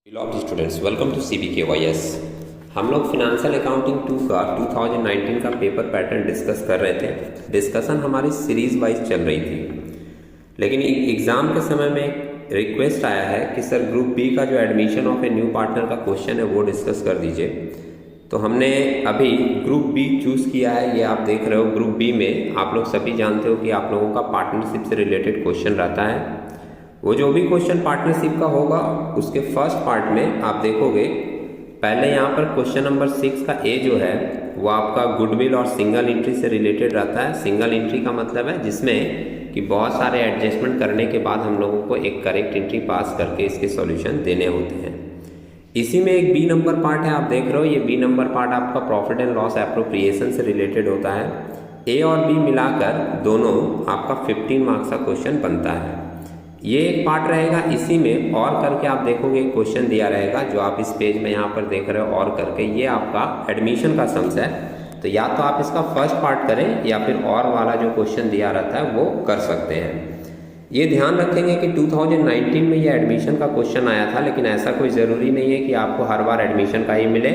Hello of students, welcome to CBKYS। हम लोग financial accounting 2 का 2019 का पेपर पैटर्न डिस्कस कर रहे थे। डिस्कशन हमारी सीरीज वाइज चल रही थी, लेकिन एग्ज़ाम के समय में एक रिक्वेस्ट आया है कि सर ग्रुप बी का जो admission of a new partner का क्वेश्चन है वो डिस्कस कर दीजिए। तो हमने अभी ग्रुप बी चूज़ किया है। ये आप देख रहे हो, ग्रुप बी में आप लोग सभी जानते हो कि आप लोगों का पार्टनरशिप से रिलेटेड क्वेश्चन रहता है। वो जो भी क्वेश्चन पार्टनरशिप का होगा उसके फर्स्ट पार्ट में आप देखोगे, पहले यहाँ पर क्वेश्चन नंबर 6 का ए जो है वो आपका गुडविल और सिंगल एंट्री से रिलेटेड रहता है। सिंगल एंट्री का मतलब है जिसमें कि बहुत सारे एडजस्टमेंट करने के बाद हम लोगों को एक करेक्ट एंट्री पास करके इसके सॉल्यूशन देने होते हैं। इसी में एक बी नंबर पार्ट है, आप देख रहे हो। ये बी नंबर पार्ट आपका प्रॉफिट एंड लॉस एप्रोप्रिएशन से रिलेटेड होता है। ए और बी मिलाकर दोनों आपका 15 मार्क्स का क्वेश्चन बनता है। ये एक पार्ट रहेगा। इसी में और करके आप देखोगे क्वेश्चन दिया रहेगा जो आप इस पेज में यहाँ पर देख रहे हो, और करके ये आपका एडमिशन का सम्स है। तो या तो आप इसका फर्स्ट पार्ट करें या फिर और वाला जो क्वेश्चन दिया रहता है वो कर सकते हैं। ये ध्यान रखेंगे कि 2019 में ये एडमिशन का क्वेश्चन आया था, लेकिन ऐसा कोई ज़रूरी नहीं है कि आपको हर बार एडमिशन का ही मिले।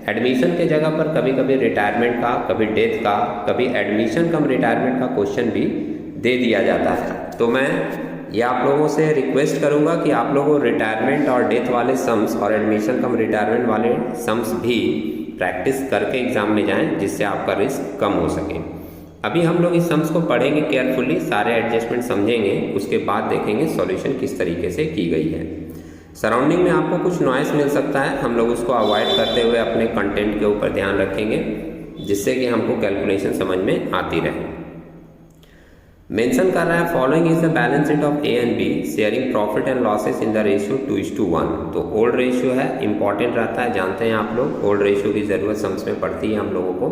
एडमिशन के जगह पर कभी कभी रिटायरमेंट का, कभी डेथ का, कभी एडमिशन कम रिटायरमेंट का क्वेश्चन भी दे दिया जाता है। तो मैं ये आप लोगों से रिक्वेस्ट करूंगा कि आप लोगों रिटायरमेंट और डेथ वाले सम्स और एडमिशन कम रिटायरमेंट वाले सम्स भी प्रैक्टिस करके एग्जाम में जाएं, जिससे आपका रिस्क कम हो सके। अभी हम लोग इस सम्स को पढ़ेंगे केयरफुली, सारे एडजस्टमेंट समझेंगे, उसके बाद देखेंगे सॉल्यूशन किस तरीके से की गई है। सराउंडिंग में आपको कुछ नॉइस मिल सकता है, हम लोग उसको अवॉइड करते हुए अपने कंटेंट के ऊपर ध्यान रखेंगे, जिससे कि हमको कैलकुलेशन समझ में आती रहे। मेंशन कर रहा है following is the balance sheet of A and be sharing profit and losses in the ratio 2:1। तो ओल्ड रेशियो है, इंपॉर्टेंट रहता है, जानते हैं आप लोग। ओल्ड रेशियो की ज़रूरत सम्स में पड़ती है हम लोगों को।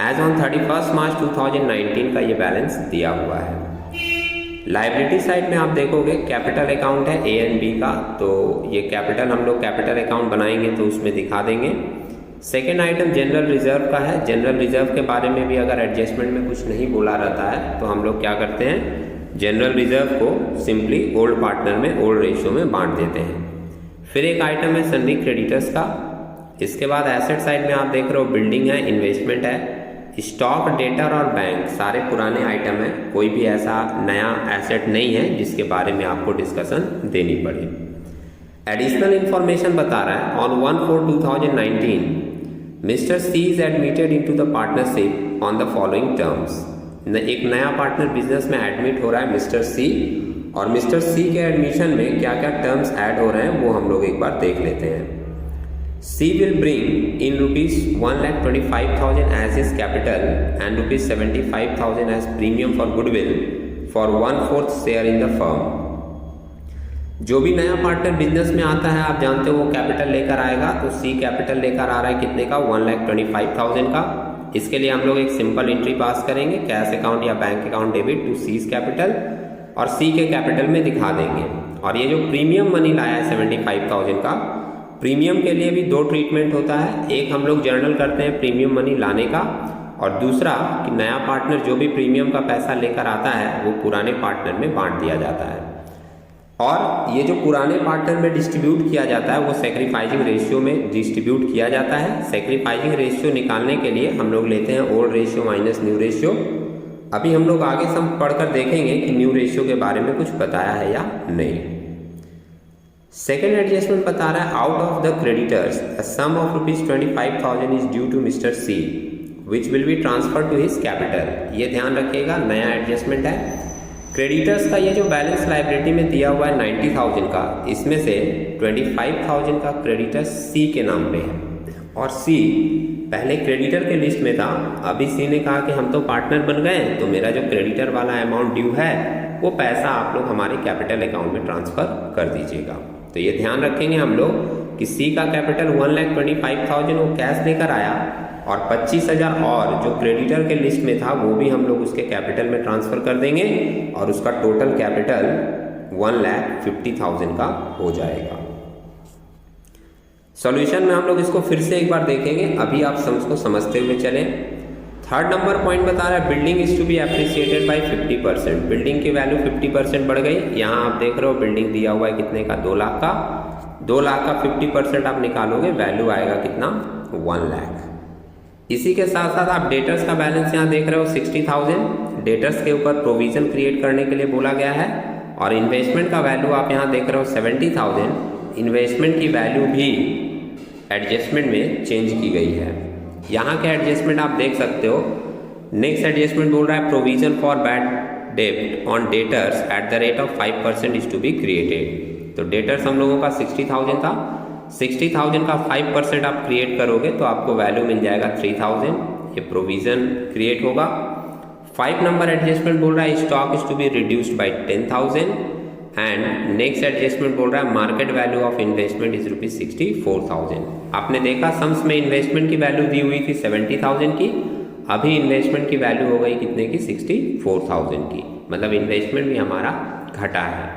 एज ऑन 31 मार्च 2019 का ये बैलेंस दिया हुआ है। लाइबिलिटी साइड में आप देखोगे कैपिटल अकाउंट है ए एंड बी का, तो ये कैपिटल हम लोग कैपिटल अकाउंट बनाएंगे तो उसमें दिखा देंगे। सेकेंड आइटम जनरल रिजर्व का है। जनरल रिजर्व के बारे में भी अगर एडजस्टमेंट में कुछ नहीं बोला रहता है तो हम लोग क्या करते हैं, जनरल रिजर्व को सिंपली ओल्ड पार्टनर में, ओल्ड रेशियो में बांट देते हैं। फिर एक आइटम है सन्नी क्रेडिटर्स का। इसके बाद एसेट साइड में आप देख रहे हो बिल्डिंग है, इन्वेस्टमेंट है, स्टॉक, डेटर और बैंक, सारे पुराने आइटम है। कोई भी ऐसा नया एसेट नहीं है जिसके बारे में आपको डिस्कशन देनी पड़े। एडिशनल इंफॉर्मेशन बता रहा है on 1/4/2019 mister C is admitted into the partnership on the following terms. एक नया पार्टनर बिजनेस में एडमिट हो रहा है मिस्टर सी, और मिस्टर सी के एडमिशन में क्या क्या टर्म्स ऐड हो रहे हैं वो हम लोग एक बार देख लेते हैं। C will bring in ₹1,25,000 as his capital and ₹75,000 as premium for goodwill for 1/4 share in the firm. जो भी नया पार्टनर बिजनेस में आता है आप जानते हो वो कैपिटल लेकर आएगा। तो सी कैपिटल लेकर आ रहा है कितने का, 1,25,000 का। इसके लिए हम लोग एक सिंपल एंट्री पास करेंगे, कैश अकाउंट या bank account debit to C's capital, और सी के कैपिटल में दिखा देंगे। और ये जो प्रीमियम मनी लाया है 75,000 का, प्रीमियम के लिए भी दो ट्रीटमेंट होता है। एक हम लोग जर्नल करते हैं प्रीमियम मनी लाने का, और दूसरा कि नया पार्टनर जो भी प्रीमियम का पैसा लेकर आता है वो पुराने पार्टनर में बांट दिया जाता है। और ये जो पुराने पार्टनर में डिस्ट्रीब्यूट किया जाता है वो सैक्रिफाइसिंग रेशियो में डिस्ट्रीब्यूट किया जाता है। सैक्रिफाइसिंग रेशियो निकालने के लिए हम लोग लेते हैं old ratio minus new ratio. अभी हम लोग आगे सम पढ़कर देखेंगे कि न्यू रेशियो के बारे में कुछ बताया है या नहीं। सेकेंड एडजस्टमेंट बता रहा है out of the creditors a sum of ₹25,000 is due to mister C which will be transfer to his capital. ये ध्यान रखिएगा, नया एडजस्टमेंट है। क्रेडिटर्स का ये जो बैलेंस लाइबिलिटी में दिया हुआ है 90,000 का, इसमें से 25,000 का क्रेडिटर्स सी के नाम पे है, और सी पहले क्रेडिटर के लिस्ट में था। अभी सी ने कहा कि हम तो पार्टनर बन गए, तो मेरा जो क्रेडिटर वाला अमाउंट ड्यू है वो पैसा आप लोग हमारे कैपिटल अकाउंट में ट्रांसफर कर दीजिएगा। तो ये ध्यान रखेंगे हम लोग कि सी का कैपिटल 1,25,000 वो कैश लेकर आया, और 25,000 और जो क्रेडिटर के लिस्ट में था वो भी हम लोग उसके कैपिटल में ट्रांसफ़र कर देंगे, और उसका टोटल कैपिटल 1,50,000 का हो जाएगा। सॉल्यूशन में हम लोग इसको फिर से एक बार देखेंगे, अभी आप सम्स को समझते हुए चलें। थर्ड नंबर पॉइंट बता रहा है building is to be appreciated by 50%। Building की वैल्यू 50% बढ़ गई। यहाँ आप देख रहे हो बिल्डिंग दिया हुआ है कितने का, 2 लाख का। 2 लाख का 50% आप निकालोगे, वैल्यू आएगा कितना, 1 लाख। इसी के साथ साथ आप डेटर्स का बैलेंस यहाँ देख रहे हो 60,000, डेटर्स के ऊपर प्रोविजन क्रिएट करने के लिए बोला गया है। और इन्वेस्टमेंट का वैल्यू आप यहाँ देख रहे हो 70,000, इन्वेस्टमेंट की वैल्यू भी एडजस्टमेंट में चेंज की गई है। यहाँ के एडजस्टमेंट आप देख सकते हो। नेक्स्ट एडजस्टमेंट बोल रहा है प्रोविजन फॉर बैड डेब्ट on debtors at the rate of 5% is to be created. तो डेटर्स हम लोगों का 60,000 था, 60,000 का 5% आप क्रिएट करोगे तो आपको वैल्यू मिल जाएगा 3,000, ये प्रोविजन क्रिएट होगा। 5 नंबर एडजस्टमेंट बोल रहा है stock is to be reduced by 10,000 and next adjustment बोल रहा है market value of investment is ₹64,000। आपने देखा सम्स में इन्वेस्टमेंट की वैल्यू दी हुई थी 70,000 की, अभी इन्वेस्टमेंट की वैल्यू हो गई कितने की, 64,000 की, मतलब इन्वेस्टमेंट भी हमारा घटा है।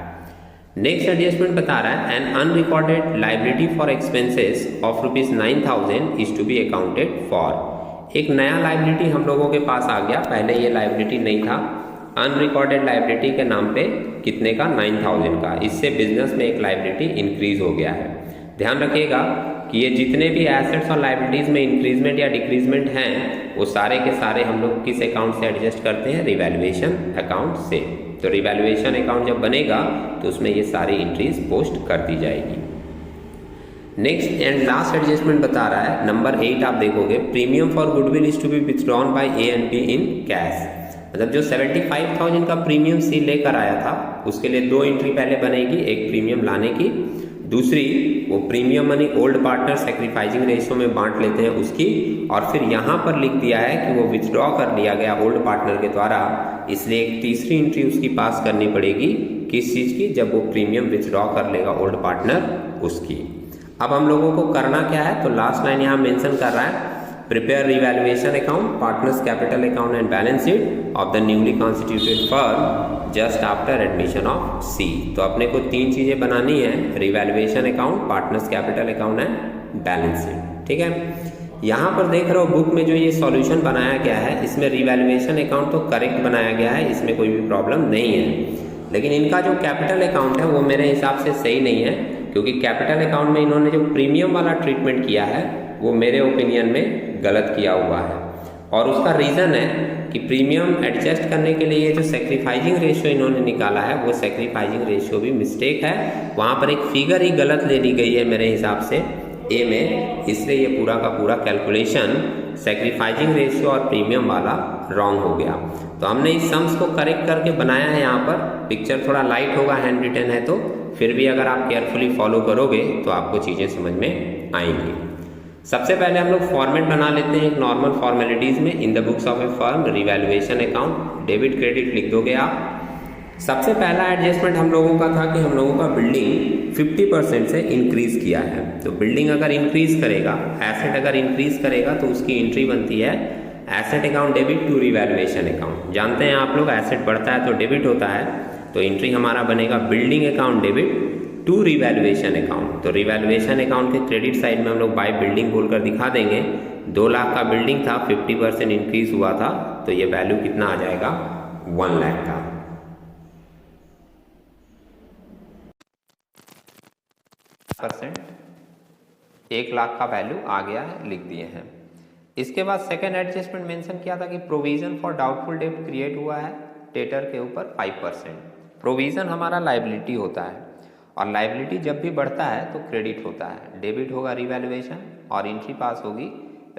नेक्स्ट एडजस्टमेंट बता रहा है an unrecorded liability for expenses of ₹9,000 is to be accounted for. एक नया लाइबिलिटी हम लोगों के पास आ गया, पहले ये लाइबिलिटी नहीं था। अनरिकॉर्डेड लाइबिलिटी के नाम पे कितने का, 9,000 का। इससे बिजनेस में एक लाइबिलिटी इंक्रीज हो गया है। ध्यान रखिएगा कि ये जितने भी एसेट्स और लाइबिलिटीज में इंक्रीजमेंट या डिक्रीजमेंट हैं वो सारे के सारे हम लोग किस अकाउंट से एडजस्ट करते हैं, रिवैल्यूएशन अकाउंट से। तो रिवैल्यूएशन अकाउंट जब बनेगा तो उसमें ये सारी एंट्रीज पोस्ट कर दी जाएगी। नेक्स्ट एंड लास्ट एडजस्टमेंट बता रहा है नंबर 8 आप देखोगे, premium for goodwill is to be withdrawn by A and B in cash. मतलब जो 75,000 का प्रीमियम सी लेकर आया था उसके लिए 2 एंट्री पहले बनेगी, एक प्रीमियम लाने की, दूसरी वो premium money old partner sacrificing ratio में बांट लेते हैं उसकी, और फिर यहाँ पर लिख दिया है कि वो विथड्रॉ कर लिया गया ओल्ड पार्टनर के द्वारा, इसलिए एक तीसरी एंट्री उसकी पास करनी पड़ेगी, किस चीज़ की, जब वो प्रीमियम विथड्रॉ कर लेगा ओल्ड पार्टनर उसकी। अब हम लोगों को करना क्या है, तो लास्ट लाइन यहाँ मेंशन कर रहा है, prepare revaluation account, partners capital account and balance sheet of the newly constituted firm just after admission of C. तो अपने को 3 चीज़ें बनानी है, revaluation account, partners capital account and balance sheet. ठीक है, यहाँ पर देख रहे हो बुक में जो ये सॉल्यूशन बनाया गया है इसमें रिवैल्यूएशन अकाउंट तो करेक्ट बनाया गया है, इसमें कोई भी प्रॉब्लम नहीं है। लेकिन इनका जो कैपिटल अकाउंट है वो मेरे हिसाब से सही नहीं है, क्योंकि कैपिटल अकाउंट में इन्होंने जो प्रीमियम वाला ट्रीटमेंट किया है वो मेरे ओपिनियन में गलत किया हुआ है। और उसका रीज़न है कि प्रीमियम एडजस्ट करने के लिए ये जो सेक्रीफाइजिंग रेशियो इन्होंने निकाला है वो सेक्रीफाइजिंग रेशियो भी मिस्टेक है, वहाँ पर एक फिगर ही गलत ले ली गई है मेरे हिसाब से ए में, इसलिए ये पूरा का पूरा कैलकुलेशन सेक्रीफाइजिंग रेशियो और प्रीमियम वाला रॉन्ग हो गया। तो हमने इस सम्स को करेक्ट करके बनाया है। यहाँ पर पिक्चर थोड़ा लाइट होगा, हैंड रिटन है, तो फिर भी अगर आप केयरफुली फॉलो करोगे तो आपको चीज़ें समझ में आएंगी। सबसे पहले हम लोग फॉर्मेट बना लेते हैं एक नॉर्मल फॉर्मेलिटीज़ में। In the books of A firm revaluation account, debit credit लिख दोगे आप। सबसे पहला एडजस्टमेंट हम लोगों का था कि हम लोगों का बिल्डिंग 50% से इंक्रीज किया है। तो बिल्डिंग अगर इंक्रीज करेगा, एसेट अगर इंक्रीज करेगा तो उसकी एंट्री बनती है asset account debit to revaluation account. जानते हैं आप लोग एसेट बढ़ता है तो डेबिट होता है, तो एंट्री हमारा बनेगा building account debit to revaluation account. तो रिवैल्यूएशन अकाउंट के क्रेडिट साइड में हम लोग बाय बिल्डिंग बोलकर दिखा देंगे। 2 लाख का बिल्डिंग था, 50% इंक्रीज हुआ था, तो ये वैल्यू कितना आ जाएगा, 1 लाख का। %, 1 लाख का वैल्यू आ गया है, लिख दिए हैं। इसके बाद सेकेंड एडजस्टमेंट मेंशन किया था कि प्रोविजन फॉर डाउटफुल डेब्ट क्रिएट हुआ है डेटर के ऊपर 5%। प्रोविजन हमारा लाइबिलिटी होता है और लाइबिलिटी जब भी बढ़ता है तो क्रेडिट होता है। डेबिट होगा रिवैल्यूएशन और एंट्री पास होगी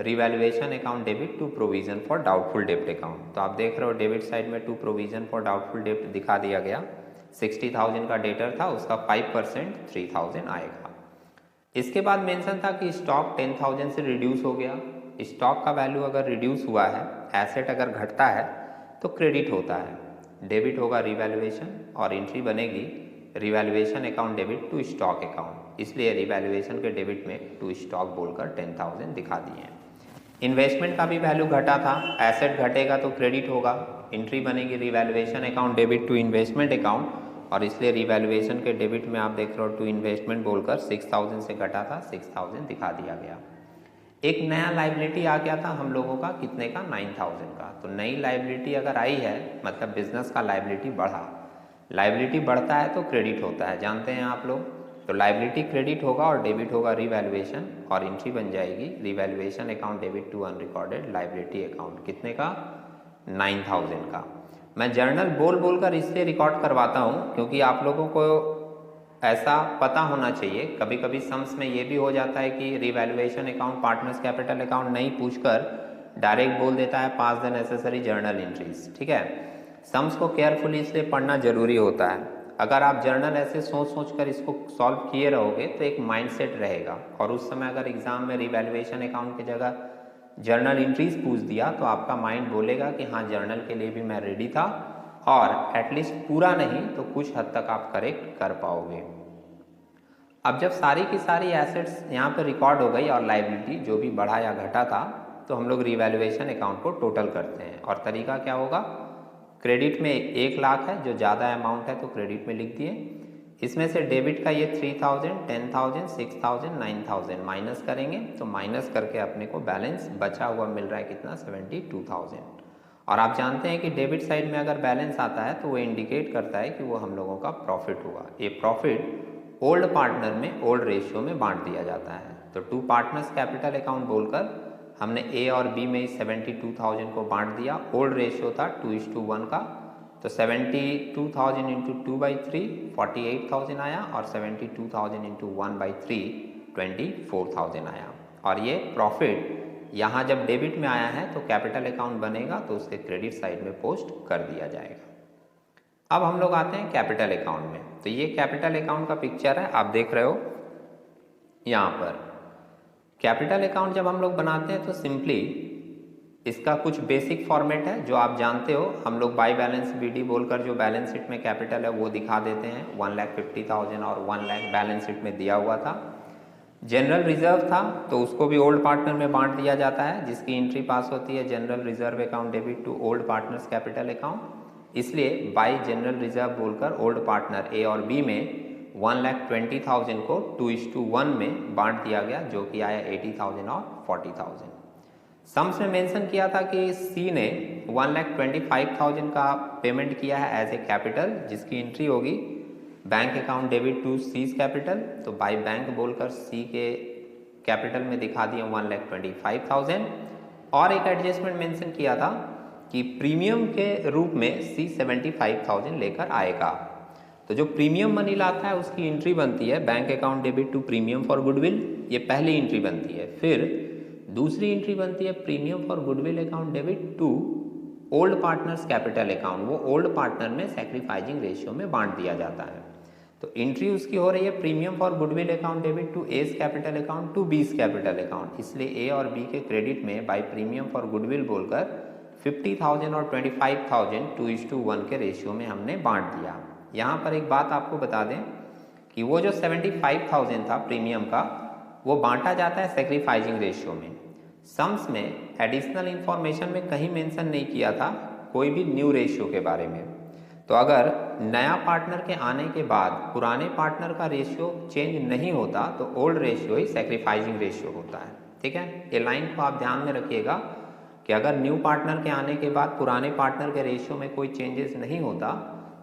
revaluation account debit to provision for doubtful डेब्ट अकाउंट। तो आप देख रहे हो डेबिट साइड में टू प्रोविजन फॉर डाउटफुल डेब्ट दिखा दिया गया। 60,000 का डेटर था, उसका 5% 3,000 आएगा। इसके बाद मेंशन था कि स्टॉक 10,000 से रिड्यूस हो गया। स्टॉक का वैल्यू अगर रिड्यूस हुआ है, एसेट अगर घटता है तो क्रेडिट होता है। डेबिट होगा रिवैल्यूएशन और एंट्री बनेगी revaluation account debit to stock account, इसलिए रिवैल्यूएशन के डेबिट में टू स्टॉक बोलकर 10,000 दिखा दिए हैं। इन्वेस्टमेंट का भी वैल्यू घटा था, एसेट घटेगा तो क्रेडिट होगा, एंट्री बनेगी revaluation account debit to investment account, और इसलिए रिवैल्यूएशन के डेबिट में आप देख रहे हो टू इन्वेस्टमेंट बोलकर 6,000 से घटा था, 6,000 दिखा दिया गया। एक नया लाइबिलिटी आ गया था हम लोगों का, कितने का, 9,000 का। तो नई लाइबिलिटी अगर आई है मतलब बिजनेस का लाइबिलिटी बढ़ा, लाइबिलिटी बढ़ता है तो क्रेडिट होता है, जानते हैं आप लोग। तो लाइबिलिटी क्रेडिट होगा और डेबिट होगा रिवैल्यूएशन, और एंट्री बन जाएगी revaluation account debit to unrecorded liability account. कितने का? 9000 का। मैं जर्नल बोल बोल कर इसलिए रिकॉर्ड करवाता हूँ क्योंकि आप लोगों को ऐसा पता होना चाहिए। कभी कभी सम्स में ये भी हो जाता है कि revaluation account partners capital account नहीं पूछकर डायरेक्ट बोल देता है पास द नेसेसरी जर्नल एंट्रीज। ठीक है, सम्स को केयरफुली इसलिए पढ़ना जरूरी होता है। अगर आप जर्नल ऐसे सोच सोच कर इसको सॉल्व किए रहोगे तो एक माइंडसेट रहेगा, और उस समय अगर एग्जाम में रिवैल्यूएशन अकाउंट की जगह जर्नल एंट्रीज पूछ दिया तो आपका माइंड बोलेगा कि हाँ जर्नल के लिए भी मैं रेडी था, और एटलीस्ट पूरा नहीं तो कुछ हद तक आप करेक्ट कर पाओगे। अब जब सारी की सारी एसेट्स यहाँ पे रिकॉर्ड हो गई और लाइबिलिटी जो भी बढ़ा या घटा था, तो हम लोग रिवैल्यूएशन अकाउंट को टोटल करते हैं। और तरीका क्या होगा? क्रेडिट में 1 लाख है, जो ज़्यादा अमाउंट है तो क्रेडिट में लिख दिए। इसमें से डेबिट का ये 3000, 10,000, 6,000, 9,000 माइनस करेंगे, तो माइनस करके अपने को बैलेंस बचा हुआ मिल रहा है कितना? 72,000। और आप जानते हैं कि डेबिट साइड में अगर बैलेंस आता है तो वो इंडिकेट करता है कि वो हम लोगों का प्रॉफिट हुआ। ये प्रॉफिट ओल्ड पार्टनर में ओल्ड रेशियो में बांट दिया जाता है। तो टू पार्टनर्स कैपिटल अकाउंट बोलकर हमने ए और बी में 72,000 को बांट दिया। ओल्ड रेशियो था 2:1 का, तो 72,000 इंटू 2/3 48,000 आया, और 72,000 इंटू 1/3 24,000 आया। और ये प्रॉफिट यहाँ जब डेबिट में आया है तो कैपिटल अकाउंट बनेगा तो उसके क्रेडिट साइड में पोस्ट कर दिया जाएगा। अब हम लोग आते हैं कैपिटल अकाउंट में। तो ये कैपिटल अकाउंट का पिक्चर है, आप देख रहे हो यहाँ पर। कैपिटल अकाउंट जब हम लोग बनाते हैं तो सिंपली इसका कुछ बेसिक फॉर्मेट है जो आप जानते हो। हम लोग बाई बैलेंस बीडी बोलकर जो बैलेंस शीट में कैपिटल है वो दिखा देते हैं। 1,50,000 और 1 लाख बैलेंस शीट में दिया हुआ था। जनरल रिजर्व था तो उसको भी ओल्ड पार्टनर में बांट दिया जाता है, जिसकी एंट्री पास होती है general reserve account debit to old partners capital account. इसलिए बाई जनरल रिजर्व बोलकर ओल्ड पार्टनर ए और बी में 1,20,000 को 2:1 में बांट दिया गया, जो कि आया 80,000 और 40,000। सम्स में मेंशन किया था कि सी ने 1,25,000 का पेमेंट किया है एज ए कैपिटल, जिसकी एंट्री होगी bank account debit to C's capital. तो बाई बैंक बोलकर सी के कैपिटल में दिखा दिए 1,25,000। और एक एडजस्टमेंट मेंशन किया था कि प्रीमियम के रूप में सी 75,000 लेकर आएगा। तो जो प्रीमियम मनी लाता है उसकी एंट्री बनती है bank account debit to premium for goodwill, ये पहली एंट्री बनती है। फिर दूसरी एंट्री बनती है premium for goodwill account debit to old partners capital account. वो ओल्ड पार्टनर में सैक्रिफाइसिंग रेशियो में बांट दिया जाता है। तो एंट्री उसकी हो रही है premium for goodwill account debit to A's capital account to B's capital account. इसलिए ए और बी के क्रेडिट में बाई प्रीमियम फॉर गुडविल बोलकर 50,000 और 25,000 2:1 के रेशियो में हमने बांट दिया। यहाँ पर एक बात आपको बता दें कि वो जो 75,000 था प्रीमियम का, वो बांटा जाता है सैक्रिफाइसिंग रेशियो में। सम्स में एडिशनल इंफॉर्मेशन में कहीं मेंशन नहीं किया था कोई भी न्यू रेशियो के बारे में। तो अगर नया पार्टनर के आने के बाद पुराने पार्टनर का रेशियो चेंज नहीं होता तो ओल्ड रेशियो ही सैक्रिफाइसिंग रेशियो होता है। ठीक है, ये लाइन को आप ध्यान में रखिएगा कि अगर न्यू पार्टनर के आने के बाद पुराने पार्टनर के रेशियो में कोई चेंजेस नहीं होता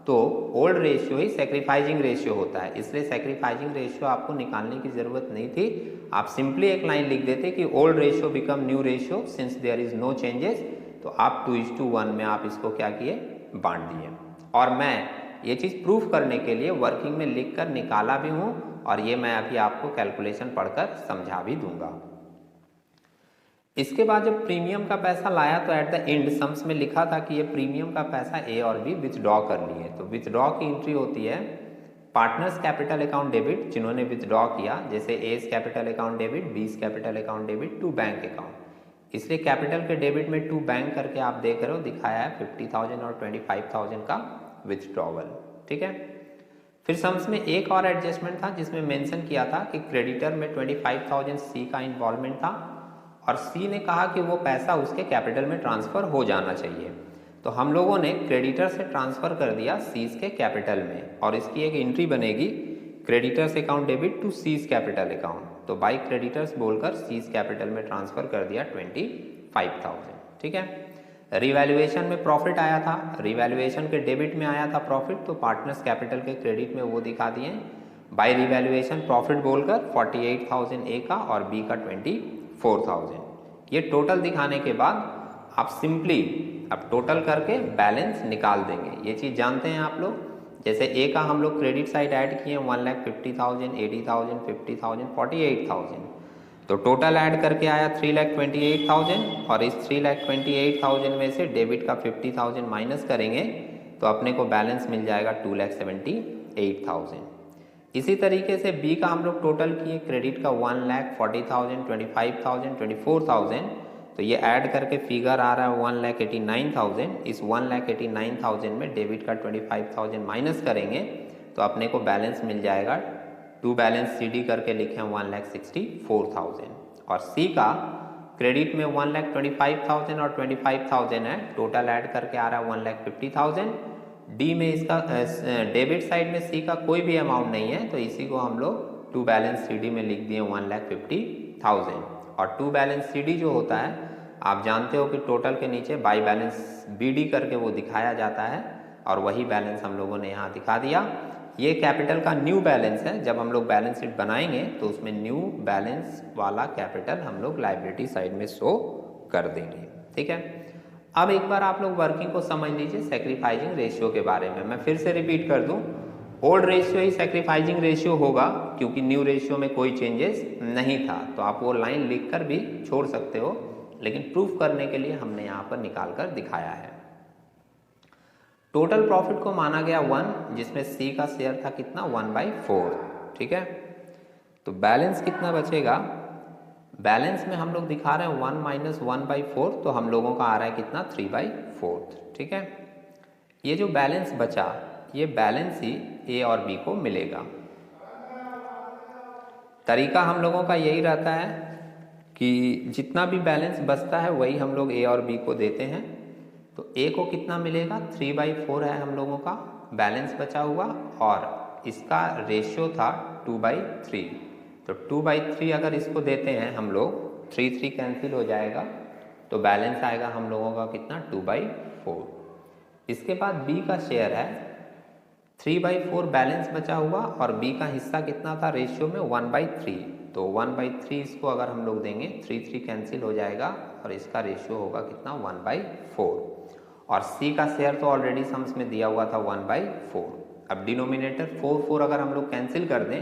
तो ओल्ड रेशियो ही सैक्रिफाइसिंग रेशियो होता है। इसलिए सैक्रिफाइसिंग रेशियो आपको निकालने की जरूरत नहीं थी, आप सिंपली एक लाइन लिख देते कि old ratio become new ratio since there is no changes. तो आप 2:1 में आप इसको क्या किए, बांट दिए। और मैं ये चीज़ प्रूफ करने के लिए वर्किंग में लिख कर निकाला भी हूँ, और ये मैं अभी आपको कैलकुलेशन पढ़कर समझा भी दूंगा। इसके बाद जब प्रीमियम का पैसा लाया तो एट द एंड सम्स में लिखा था कि ये प्रीमियम का पैसा ए और बी विथड्रॉ कर लिए। तो विथड्रॉ की एंट्री होती है पार्टनर्स कैपिटल अकाउंट डेबिट जिन्होंने विथड्रॉ किया, जैसे S capital account debit, B's capital account debit to bank account. इसलिए कैपिटल के डेबिट में टू बैंक करके आप देख रहे हो दिखाया है 50,000 और 25,000 का विथड्रॉवल। ठीक है, फिर सम्स में एक और एडजस्टमेंट था जिसमें मेंशन किया था कि क्रेडिटर में 25,000 सी का इन्वॉल्वमेंट था, और सी ने कहा कि वो पैसा उसके कैपिटल में ट्रांसफर हो जाना चाहिए। तो हम लोगों ने क्रेडिटर से ट्रांसफर कर दिया सीज के कैपिटल में, और इसकी एक एंट्री बनेगी creditors account debit to C's capital account. तो बाई क्रेडिटर्स बोलकर सीज कैपिटल में ट्रांसफर कर दिया 25,000। ठीक है, रिवैल्यूएशन में प्रॉफिट आया था, रिवैल्यूएशन के डेबिट में आया था प्रॉफिट, तो पार्टनर्स कैपिटल के क्रेडिट में वो दिखा दिए बाय रिवैल्यूएशन प्रॉफिट बोलकर 48,000 ए का और बी का 24,000। ये टोटल दिखाने के बाद आप सिंपली अब टोटल करके बैलेंस निकाल देंगे। ये चीज़ जानते हैं आप लोग। जैसे ए का हम लोग क्रेडिट साइड ऐड किए 1,50,000, 80,000, 50,000, 48,000, तो टोटल ऐड करके आया 3,28,000 और इस 3,28,000 में से डेबिट का 50,000 माइनस करेंगे तो अपने को बैलेंस मिल जाएगा 2,78,000। इसी तरीके से बी का हम लोग टोटल किए क्रेडिट का 1,40,000, 25,000, 24,000, तो ये ऐड करके फिगर आ रहा है 1,89,000। इस 1,89,000 में डेबिट का 25,000 माइनस करेंगे तो अपने को बैलेंस मिल जाएगा, टू बैलेंस CD करके लिखे 1,64,000। और सी का क्रेडिट में 1,25,000 और 25,000 है, टोटल ऐड करके आ रहा है 1,50,000। डी में इसका डेबिट साइड में सी का कोई भी अमाउंट नहीं है, तो इसी को हम लोग टू बैलेंस CD में लिख दिए 1,50,000। और टू बैलेंस CD जो होता है आप जानते हो कि टोटल के नीचे बाई बैलेंस BD करके वो दिखाया जाता है, और वही बैलेंस हम लोगों ने यहाँ दिखा दिया। ये कैपिटल का न्यू बैलेंस है। जब हम लोग बैलेंस शीट बनाएंगे तो उसमें न्यू बैलेंस वाला कैपिटल हम लोग लायबिलिटी साइड में शो कर देंगे। ठीक है, अब एक बार आप लोग वर्किंग को समझ लीजिए सैक्रिफाइसिंग रेशियो के बारे में। मैं फिर से रिपीट कर दूं, ओल्ड रेशियो ही सैक्रिफाइसिंग रेशियो होगा क्योंकि न्यू रेशियो में कोई चेंजेस नहीं था। तो आप वो लाइन लिखकर भी छोड़ सकते हो, लेकिन प्रूफ करने के लिए हमने यहाँ पर निकाल कर दिखाया है। टोटल प्रॉफिट को माना गया 1, जिसमें सी का शेयर था कितना 1/4। ठीक है, तो बैलेंस कितना बचेगा, बैलेंस में हम लोग दिखा रहे हैं 1 माइनस 1/4, तो हम लोगों का आ रहा है कितना 3/4। ठीक है, ये जो बैलेंस बचा ये बैलेंस ही ए और बी को मिलेगा। तरीका हम लोगों का यही रहता है कि जितना भी बैलेंस बचता है वही हम लोग ए और बी को देते हैं। तो ए को कितना मिलेगा 3/4 है हम लोगों का बैलेंस बचा हुआ, और इसका रेशियो था 2/3। तो 2/3 अगर इसको देते हैं हम लोग, 3 कैंसिल हो जाएगा तो बैलेंस आएगा हम लोगों का कितना 2/4। इसके बाद बी का शेयर है 3/4 बैलेंस बचा हुआ, और बी का हिस्सा कितना था रेशियो में 1/3। तो 1/3 इसको अगर हम लोग देंगे 3 कैंसिल हो जाएगा और इसका रेशियो होगा कितना 1/4। और सी का शेयर तो ऑलरेडी सम्स में दिया हुआ था 1/4। अब डिनोमिनेटर 4 अगर हम लोग कैंसिल कर दें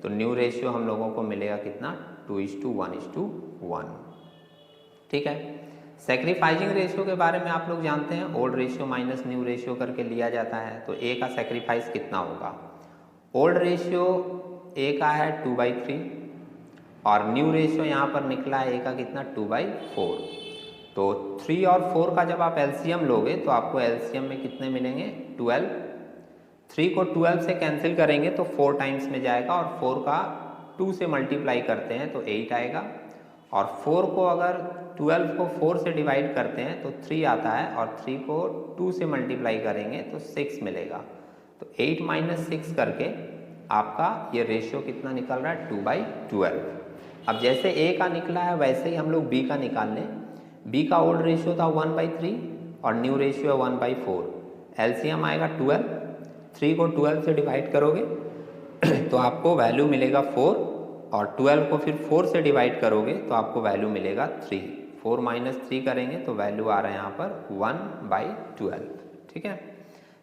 तो न्यू रेशियो हम लोगों को मिलेगा कितना 2:1:1। ठीक है, सैक्रिफाइसिंग रेशियो के बारे में आप लोग जानते हैं, old ratio minus new ratio करके लिया जाता है। तो ए का सैक्रिफाइस कितना होगा, ओल्ड रेशियो ए का है 2/3 और न्यू रेशियो यहाँ पर निकला है ए का कितना 2/4। तो 3 और 4 का जब आप एलसीएम लोगे तो आपको एलसीएम में कितने मिलेंगे 12। 3 को 12 से कैंसिल करेंगे तो 4 टाइम्स में जाएगा, और 4 का 2 से मल्टीप्लाई करते हैं तो 8 आएगा, और 4 को अगर 12 को 4 से डिवाइड करते हैं तो 3 आता है, और 3 को 2 से मल्टीप्लाई करेंगे तो 6 मिलेगा। तो 8 माइनस 6 करके आपका ये रेशियो कितना निकल रहा है 2/12। अब जैसे ए का निकला है वैसे ही हम लोग बी का निकाल लें। बी का ओल्ड रेशियो था 1/3 और न्यू रेशियो है 1/4। एलसीएम आएगा 12, 3 को 12 से डिवाइड करोगे तो आपको वैल्यू मिलेगा 4, और 12 को फिर 4 से डिवाइड करोगे तो आपको वैल्यू मिलेगा 3। 4 माइनस 3 करेंगे तो वैल्यू आ रहा है यहाँ पर 1/12। ठीक है,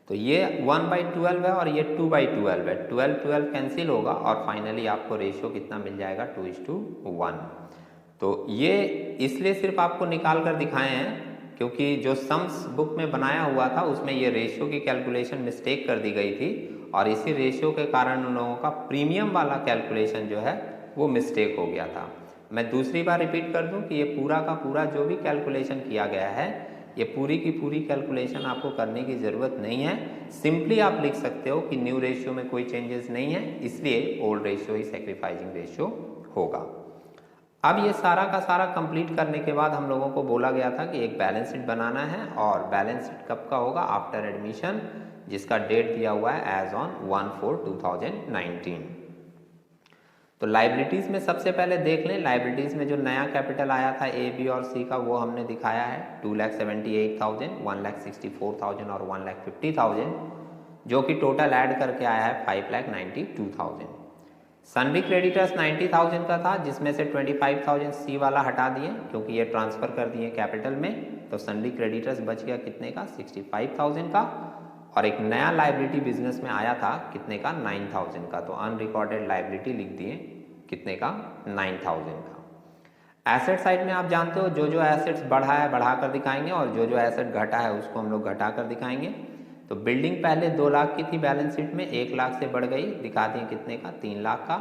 तो ये 1/12 है और ये 2/12 है। 12 कैंसिल होगा और फाइनली आपको रेशियो कितना मिल जाएगा 2:1। तो ये इसलिए सिर्फ आपको निकाल कर दिखाए हैं क्योंकि जो सम्स बुक में बनाया हुआ था उसमें ये रेशियो की कैलकुलेशन मिस्टेक कर दी गई थी, और इसी रेशियो के कारण उन लोगों का प्रीमियम वाला कैलकुलेशन जो है वो मिस्टेक हो गया था। मैं दूसरी बार रिपीट कर दूं कि ये पूरा का पूरा जो भी कैलकुलेशन किया गया है ये पूरी की पूरी कैलकुलेशन आपको करने की ज़रूरत नहीं है। सिंपली आप लिख सकते हो कि न्यू रेशियो में कोई चेंजेस नहीं है, इसलिए ओल्ड रेशियो ही सैक्रिफाइसिंग रेशियो होगा। अब ये सारा का सारा कंप्लीट करने के बाद हम लोगों को बोला गया था कि एक बैलेंस शीट बनाना है, और बैलेंस शीट कब का होगा आफ्टर एडमिशन, जिसका डेट दिया हुआ है एज ऑन 1/4/2019। तो लाइबिलिटीज़ में सबसे पहले देख लें, लाइबिलिटीज़ में जो नया कैपिटल आया था ए बी और सी का वो हमने दिखाया है 2,78,000, 1,64,000 और 1,50,000, जो कि टोटल ऐड करके आया है 5,92,000। सन्ड्री क्रेडिटर्स 90,000 का था, जिसमें से 25,000 सी वाला हटा दिए क्योंकि ये ट्रांसफ़र कर दिए कैपिटल में, तो सन्ड्री क्रेडिटर्स बच गया कितने का 65,000 का। और एक नया लाइबिलिटी बिजनेस में आया था कितने का 9,000 का, तो अनरिकॉर्डेड लाइबिलिटी लिख दिए कितने का 9,000 का। एसेट साइड में आप जानते हो जो एसेट्स बढ़ा है बढ़ा कर दिखाएंगे और जो एसेट घटा है उसको हम लोग घटा कर दिखाएंगे। तो बिल्डिंग पहले 2 लाख की थी बैलेंस शीट में, 1 लाख से बढ़ गई, दिखा दिए कितने का 3 लाख का।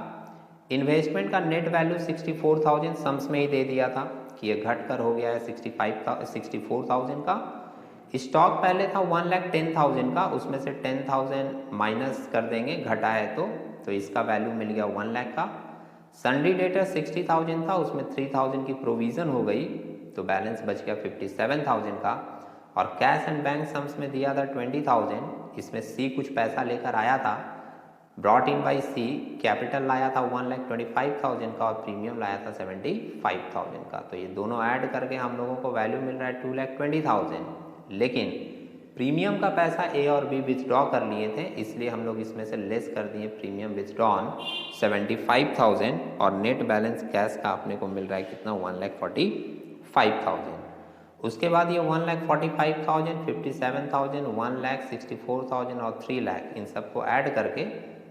इन्वेस्टमेंट का नेट वैल्यू 64,000 सम्स में ही दे दिया था कि ये घट कर हो गया है 64,000 का। स्टॉक पहले था 1,10,000 का, उसमें से 10,000 माइनस कर देंगे घटा है तो इसका वैल्यू मिल गया 1 लाख का। सन्ड्री डेटर 60,000 था, उसमें 3,000 की प्रोविज़न हो गई तो बैलेंस बच गया 57,000 का। और कैश एंड बैंक सम्स में दिया था 20,000, इसमें सी कुछ पैसा लेकर आया था, brought in by C, capital लाया था 1,25,000 का और प्रीमियम लाया था 75,000 का। तो ये दोनों ऐड करके हम लोगों को वैल्यू मिल रहा है 2,20,000। लेकिन प्रीमियम का पैसा ए और बी विथड्रॉ कर लिए थे, इसलिए हम लोग इसमें से लेस कर दिए प्रीमियम विथड्रॉन 75,000 और नेट बैलेंस कैश का अपने को मिल रहा है कितना 1,45,000। उसके बाद ये 1,45,000, 57,000, 1,64,000 और 3 लाख, इन सबको ऐड करके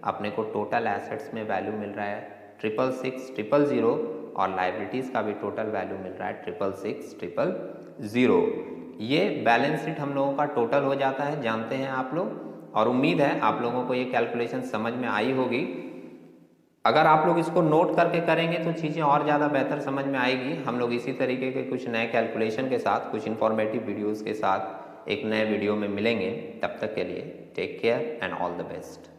अपने को टोटल एसेट्स में वैल्यू मिल रहा है 666,000 और लाइबिलिटीज़ का भी टोटल वैल्यू मिल रहा है 666,000। ये बैलेंस शीट हम लोगों का टोटल हो जाता है, जानते हैं आप लोग, और उम्मीद है आप लोगों को ये कैलकुलेशन समझ में आई होगी। अगर आप लोग इसको नोट करके करेंगे तो चीज़ें और ज़्यादा बेहतर समझ में आएगी। हम लोग इसी तरीके के कुछ नए कैलकुलेशन के साथ, कुछ इन्फॉर्मेटिव वीडियोस के साथ एक नए वीडियो में मिलेंगे। तब तक के लिए take care and all the best.